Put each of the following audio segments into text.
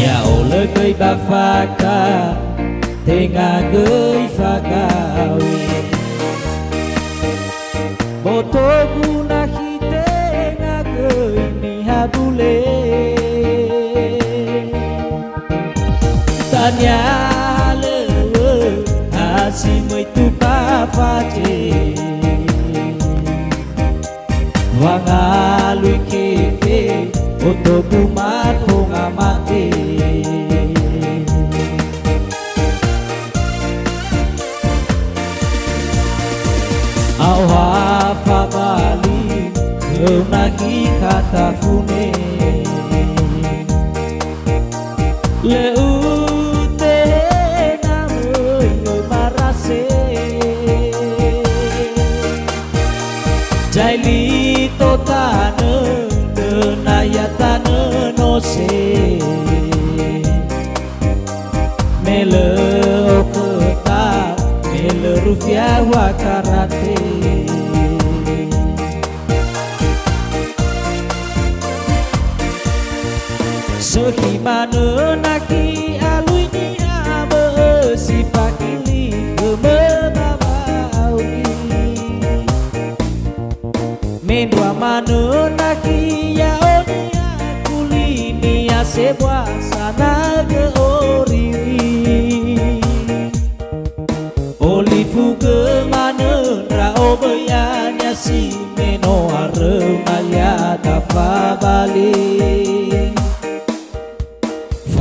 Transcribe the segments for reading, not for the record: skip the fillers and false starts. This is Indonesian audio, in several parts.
Ya oleh kei bafaka tengah gei fagawi boto guna hite ngagei ni habule tanya lewe hasi itu pafaje wangalui kefe boto kumat hongamate Awa fabali keunagi kata fune leute namoy marase jaili totane denayatane nose mele oketa mele rupiah wakarate Sehimana naki alui ni abe si pakili kemebabaui Mendua mana naki ya oni akuli ni asebwa sana ke oriri Olifu ke mana rao bayanya si meno aremaya dafa balik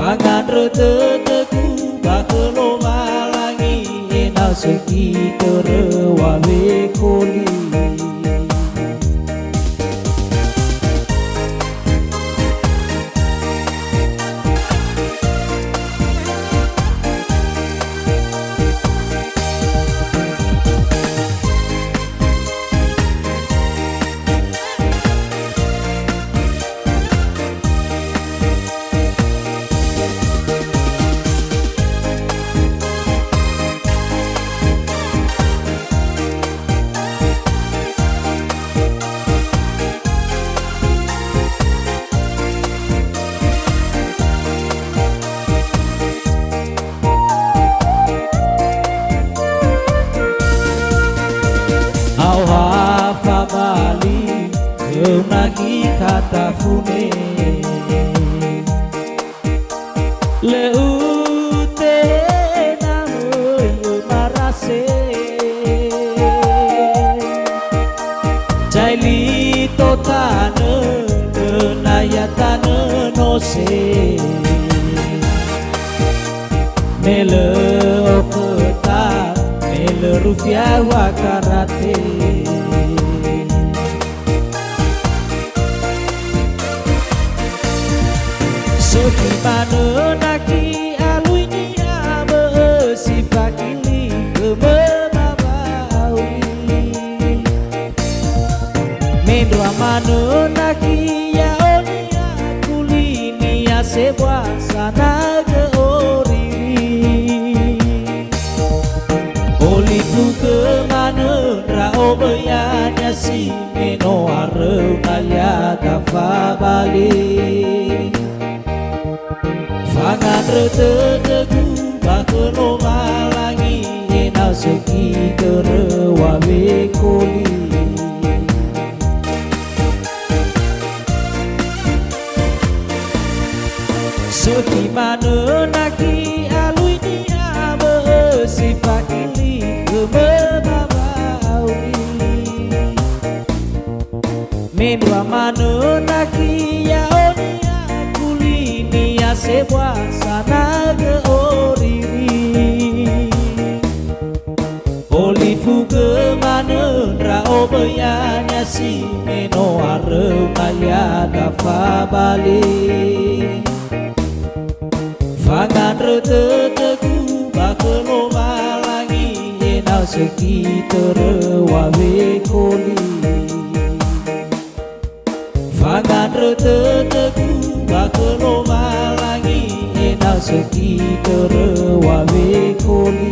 Pangan rete teku bakelo malangi ena segi kerewawe koli Awa fabali keunagi kata fune leute namoy marase jaili totane denayatane nose mele oketa mele rupiah wakarate Sehimana naki alui ni abe si pakili kemebabaui Mendua mana naki ya oni akuli ni asebwa sana ke oriri Oliku ke mana rao bayanya si meno aremaya dafa balik Pangan rete teku bakelo malangi ena segi kerewawe koli Sehimana naki alui ni abe si pakili kemebabaui Mendua mana naki ya oni akuli ni asebwa sana ke oriri Olifu ke mana rao bayanya si meno aremaya dafa balik Pangan rete teku bakelo malangi ena segi kerewawe koli Pangan rete teku bakelo malangi ena segi kerewawe koli